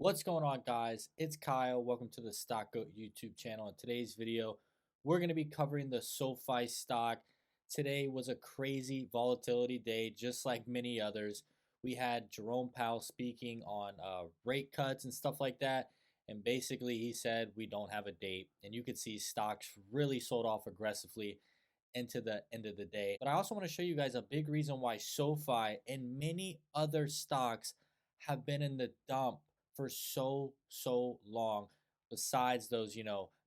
What's going on, guys? It's Kyle. Welcome to the Stock Goat YouTube channel. In today's video, we're going to be covering the SoFi stock. Today was a crazy volatility day, just like many others. We had Jerome Powell speaking on rate cuts and stuff like that. And basically, he said we don't have a date. And you could see stocks really sold off aggressively into the end of the day. But I also want to show you guys a big reason why SoFi and many other stocks have been in the dump for so long, besides those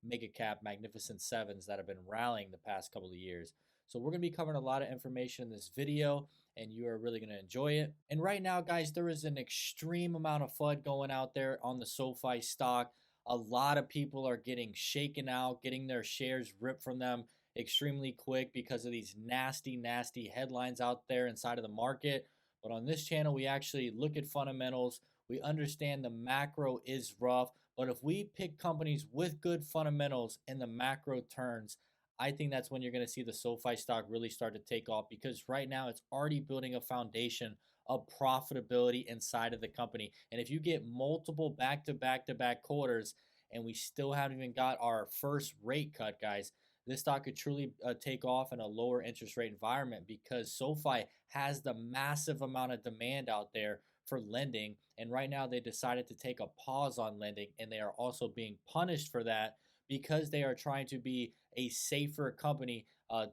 mega cap magnificent sevens that have been rallying the past couple of years. So we're going to be covering a lot of information in this video, and you are really going to enjoy it. And right now, guys, there is an extreme amount of FUD going out there on the SoFi stock. A lot of people are getting shaken out, getting their shares ripped from them extremely quick because of these nasty headlines out there inside of the market. But on this channel, we actually look at fundamentals. We understand the macro is rough, but if we pick companies with good fundamentals and the macro turns, I think that's when you're going to see the SoFi stock really start to take off, because right now it's already building a foundation of profitability inside of the company. And if you get multiple back-to-back quarters and we still haven't even got our first rate cut, guys, this stock could truly take off in a lower interest rate environment, because SoFi has the massive amount of demand out there for lending. And right now they decided to take a pause on lending, and they are also being punished for that because they are trying to be a safer company,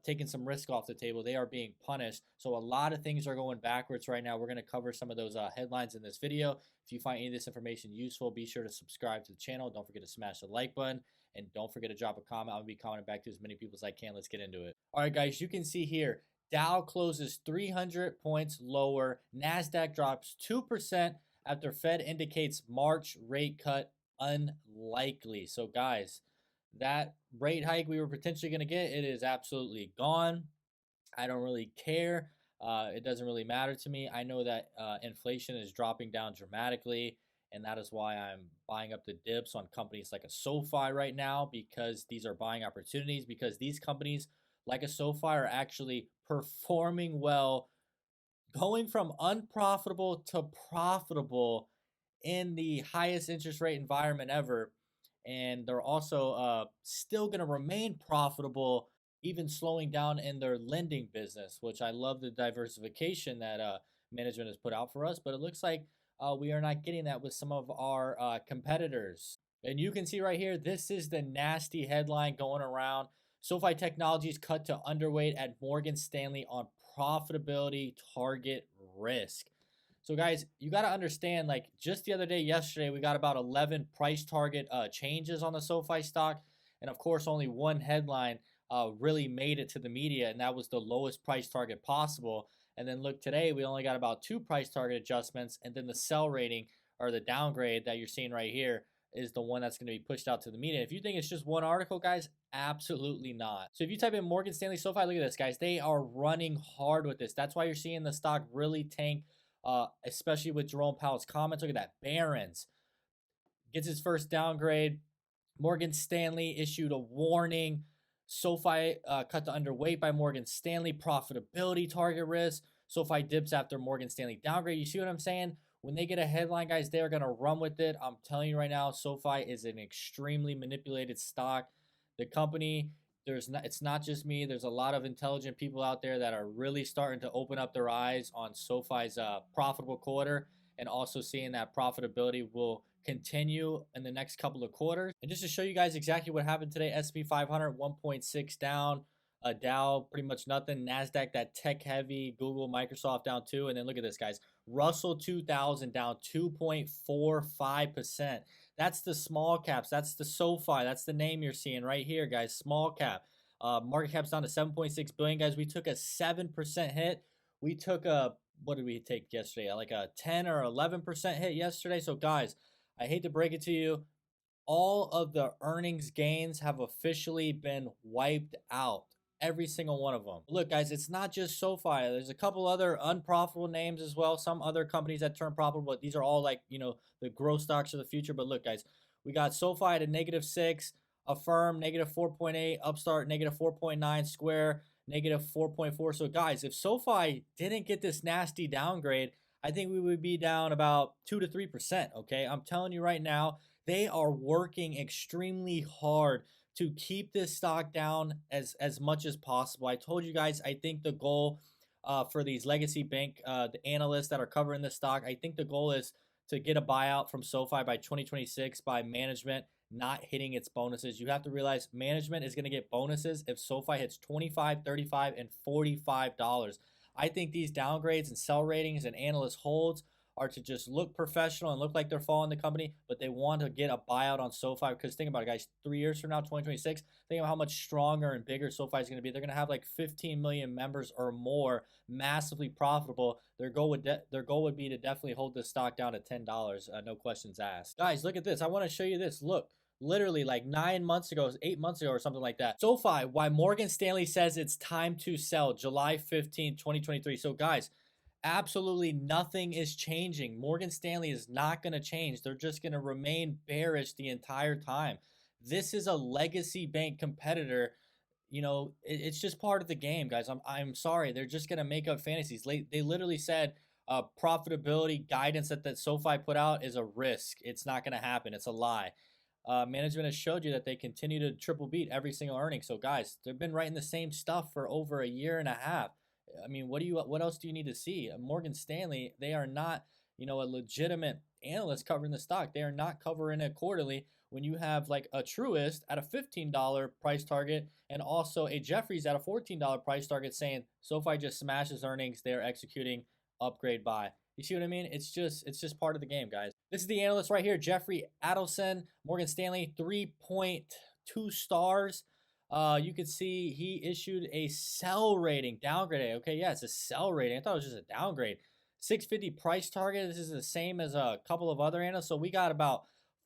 taking some risk off the table. They are being punished. So a lot of things are going backwards right now. We're going to cover some of those headlines in this video. If you find any of this information useful, be sure to subscribe to the channel. Don't forget to smash the like button, and don't forget to drop a comment. I'll be commenting back to as many people as I can. Let's get into it. All right, guys, you can see here, Dow closes 300 points lower. NASDAQ drops 2% after Fed indicates March rate cut unlikely. So, guys, that rate hike we were potentially going to get, it is absolutely gone. I don't really care. It doesn't really matter to me. I know that inflation is dropping down dramatically, and that is why I'm buying up the dips on companies like a SoFi right now, because these are buying opportunities, because these companies like a SoFi are actually performing well, going from unprofitable to profitable in the highest interest rate environment ever. And they're also still going to remain profitable, even slowing down in their lending business, which I love the diversification that management has put out for us. But it looks like we are not getting that with some of our competitors. And you can see right here, this is the nasty headline going around. SoFi Technologies cut to underweight at Morgan Stanley on profitability target risk. So, guys, you got to understand, like, just the other day, yesterday, we got about 11 price target changes on the SoFi stock. And, of course, only one headline really made it to the media, and that was the lowest price target possible. And then, look, today, we only got about 2 price target adjustments. And then the sell rating, or the downgrade that you're seeing right here, is the one that's going to be pushed out to the media. If you think it's just one article, guys, absolutely not. So if you type in Morgan Stanley SoFi, look at this, guys. They are running hard with this. That's why you're seeing the stock really tank, especially with Jerome Powell's comments. Look at that. Barron's gets his first downgrade. Morgan Stanley issued a warning. SoFi cut to underweight by Morgan Stanley. Profitability target risk. SoFi dips after Morgan Stanley downgrade. You see what I'm saying? When they get a headline, guys, they're going to run with it. I'm telling you right now, SoFi is an extremely manipulated stock. The company, it's not just me. There's a lot of intelligent people out there that are really starting to open up their eyes on SoFi's profitable quarter, and also seeing that profitability will continue in the next couple of quarters. And just to show you guys exactly what happened today, S&P 500 1.6 down, Dow pretty much nothing, NASDAQ, that tech heavy, Google, Microsoft down 2, and then look at this, guys, Russell 2000 down 2.45%. That's the small caps. That's the SoFi. That's the name you're seeing right here, guys. Small cap. Market cap's down to 7.6 billion, guys. We took a 7% hit. We took a, what did we take yesterday? Like a 10 or 11% hit yesterday. So, guys, I hate to break it to you, all of the earnings gains have officially been wiped out. Every single one of them. Look, guys, it's not just SoFi. There's a couple other unprofitable names as well. Some other companies that turn profitable, but these are all like, the growth stocks of the future. But look, guys, we got SoFi at a -6, Affirm -4.8, Upstart -4.9, Square -4.4. So, guys, if SoFi didn't get this nasty downgrade, I think we would be down about 2 to 3%. Okay. I'm telling you right now, they are working extremely hard to keep this stock down as much as possible. I told you guys, I think the goal for these legacy bank the analysts that are covering the stock, I think the goal is to get a buyout from SoFi by 2026 by management not hitting its bonuses. You have to realize management is going to get bonuses if SoFi hits 25, 35, and $45. I think these downgrades and sell ratings and analyst holds are to just look professional and look like they're following the company, but they want to get a buyout on SoFi because think about it, guys. 3 years from now, 2026, think about how much stronger and bigger SoFi is going to be. They're going to have like 15 million members or more, massively profitable. Their goal would be to definitely hold this stock down to $10, no questions asked. Guys, look at this. I want to show you this. Look, literally like 9 months ago, 8 months ago, or something like that. SoFi, why Morgan Stanley says it's time to sell, July 15th, 2023. So, guys, absolutely nothing is changing. Morgan Stanley is not going to change. They're just going to remain bearish the entire time. This is a legacy bank competitor. It's just part of the game, guys. I'm sorry. They're just going to make up fantasies. They literally said profitability guidance that SoFi put out is a risk. It's not going to happen. It's a lie. Management has showed you that they continue to triple beat every single earning. So, guys, they've been writing the same stuff for over a year and a half. I mean, what else do you need to see? Morgan Stanley, they are not, a legitimate analyst covering the stock. They are not covering it quarterly when you have like a Truist at a $15 price target and also a Jeffries at a $14 price target saying SoFi just smashes earnings. They're executing upgrade buy. You see what I mean? It's just part of the game, guys. This is the analyst right here, Jeffrey Adelson, Morgan Stanley, 3.2 stars. You could see he issued a sell rating, downgrade. Okay, yeah, it's a sell rating. I thought it was just a downgrade. 650 price target. This is the same as a couple of other analysts. So we got about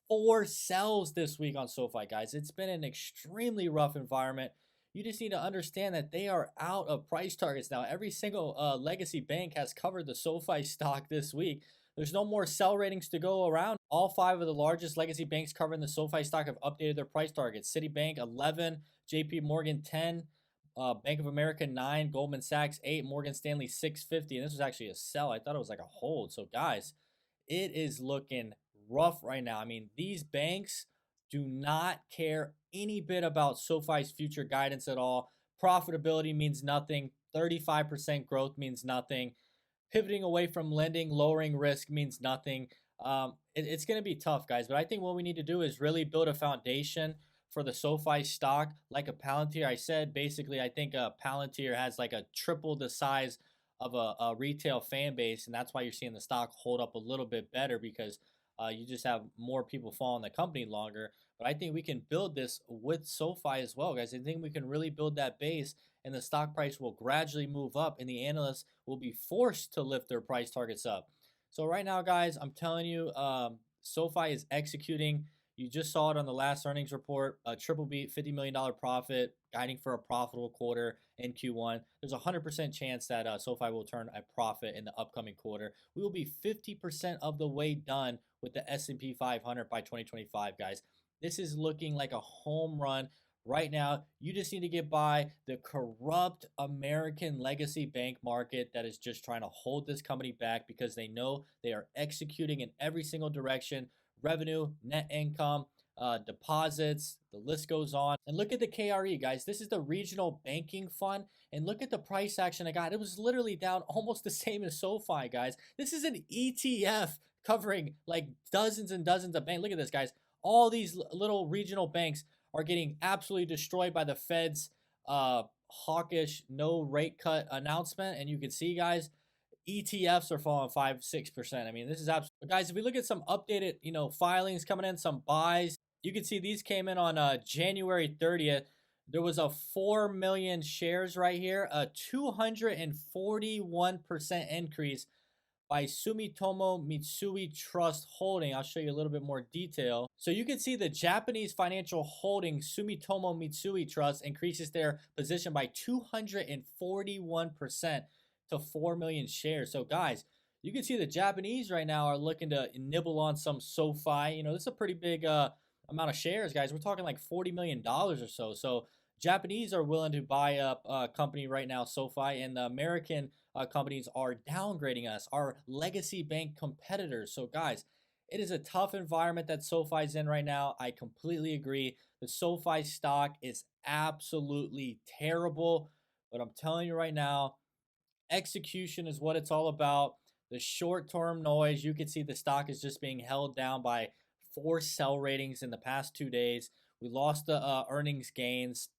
4 sells this week on SoFi, guys. It's been an extremely rough environment. You just need to understand that they are out of price targets now. Every single legacy bank has covered the SoFi stock this week. There's no more sell ratings to go around. All 5 of the largest legacy banks covering the SoFi stock have updated their price targets. Citibank 11, JP Morgan 10, Bank of America 9, Goldman Sachs 8, Morgan Stanley 650. And this was actually a sell. I thought it was like a hold. So, guys, it is looking rough right now. I mean, these banks do not care any bit about SoFi's future guidance at all. Profitability means nothing. 35% growth means nothing. Pivoting away from lending, lowering risk means nothing. It's going to be tough, guys. But I think what we need to do is really build a foundation for the SoFi stock, like a Palantir. I said basically, I think a Palantir has like a triple the size of a retail fan base, and that's why you're seeing the stock hold up a little bit better because you just have more people following the company longer. But I think we can build this with SoFi as well, guys. I think we can really build that base, and the stock price will gradually move up, and the analysts will be forced to lift their price targets up. So right now, guys, I'm telling you, SoFi is executing. You just saw it on the last earnings report, a triple beat, $50 million profit, guiding for a profitable quarter in Q1. There's a 100% chance that SoFi will turn a profit in the upcoming quarter. We will be 50% of the way done with the S&P 500 by 2025, guys. This is looking like a home run. Right now, you just need to get by the corrupt American legacy bank market that is just trying to hold this company back because they know they are executing in every single direction. Revenue, net income, deposits, the list goes on. And look at the KRE, guys. This is the regional banking fund. And look at the price action I got. It was literally down almost the same as SoFi, guys. This is an ETF covering like dozens and dozens of banks. Look at this, guys. All these little regional banks are getting absolutely destroyed by the Fed's hawkish no rate cut announcement. And you can see, guys, ETFs are falling 5-6%. I mean, this is absolutely, guys. If we look at some updated, filings coming in, some buys, you can see these came in on January 30th. There was a 4 million shares right here, a 241% increase by Sumitomo Mitsui Trust Holding. I'll show you a little bit more detail. So you can see the Japanese financial holding Sumitomo Mitsui Trust increases their position by 241% to 4 million shares. So guys, you can see the Japanese right now are looking to nibble on some SoFi. This is a pretty big amount of shares, guys. We're talking like $40 million or so. So Japanese are willing to buy up a company right now, SoFi, and the American companies are downgrading us, our legacy bank competitors. So, guys, it is a tough environment that SoFi's in right now. I completely agree. The SoFi stock is absolutely terrible, but I'm telling you right now, execution is what it's all about. The short term noise, you can see the stock is just being held down by 4 sell ratings in the past 2 days. We lost the earnings gains.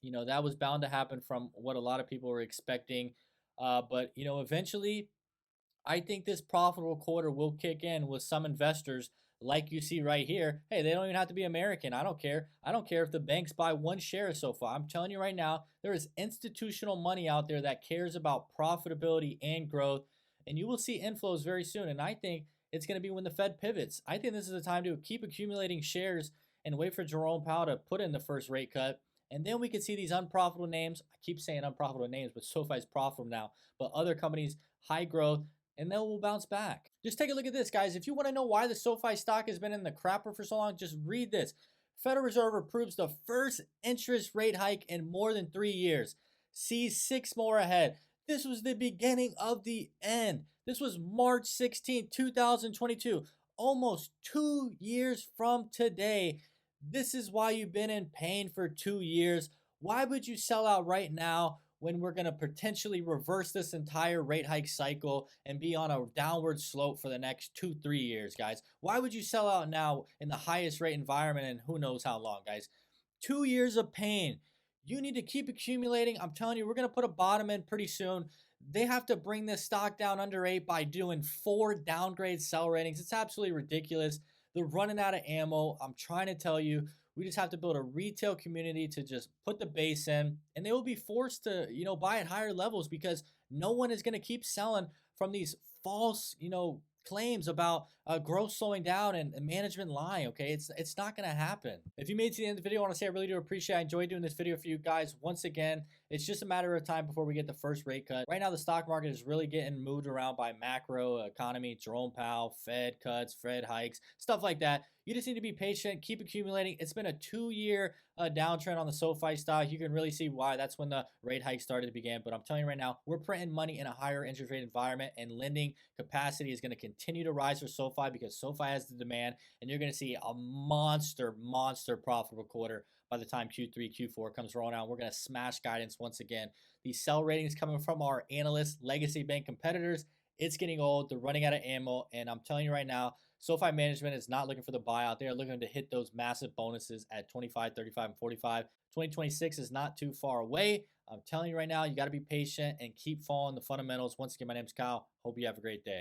That was bound to happen from what a lot of people were expecting. But, eventually I think this profitable quarter will kick in with some investors, like you see right here. Hey, they don't even have to be American. I don't care. I don't care if the banks buy 1 share so far. I'm telling you right now, there is institutional money out there that cares about profitability and growth, and you will see inflows very soon. And I think it's going to be when the Fed pivots. I think this is the time to keep accumulating shares and wait for Jerome Powell to put in the first rate cut. And then we could see these unprofitable names. I keep saying unprofitable names, but SoFi's profitable now. But other companies, high growth, and then we'll bounce back. Just take a look at this, guys. If you want to know why the SoFi stock has been in the crapper for so long, just read this. Federal Reserve approves the first interest rate hike in more than 3 years. Sees 6 more ahead. This was the beginning of the end. This was March 16, 2022. Almost 2 years from today. This is why you've been in pain for 2 years. Why would you sell out right now when we're going to potentially reverse this entire rate hike cycle and be on a downward slope for the next 2, 3 years, guys? Why would you sell out now in the highest rate environment and who knows how long, guys? 2 years of pain. You need to keep accumulating. I'm telling you, we're going to put a bottom in pretty soon. They have to bring this stock down under 8 by doing 4 downgrade sell ratings. It's absolutely ridiculous. They're running out of ammo. I'm trying to tell you, we just have to build a retail community to just put the base in, and they will be forced to, buy at higher levels because no one is going to keep selling from these false, claims about growth slowing down and management lying. Okay, it's not going to happen. If you made it to the end of the video, I want to say I really do appreciate. I enjoyed doing this video for you guys. Once again, it's just a matter of time before we get the first rate cut. Right now, the stock market is really getting moved around by macro economy, Jerome Powell, Fed cuts, Fed hikes, stuff like that. You just need to be patient, keep accumulating. It's been a 2 year downtrend on the SoFi stock. You can really see why. That's when the rate hike started to begin. But I'm telling you right now, we're printing money in a higher interest rate environment, and lending capacity is going to continue to rise for SoFi because SoFi has the demand, and you're going to see a monster profitable quarter by the time Q3, Q4 comes rolling out. We're going to smash guidance once again. These sell ratings coming from our analyst legacy bank competitors, it's getting old. They're running out of ammo, and I'm telling you right now, SoFi management is not looking for the buyout. They are looking to hit those massive bonuses at 25, 35, and 45. 2026 is not too far away. I'm telling you right now, you got to be patient and keep following the fundamentals. Once again, my name is Kyle. Hope you have a great day.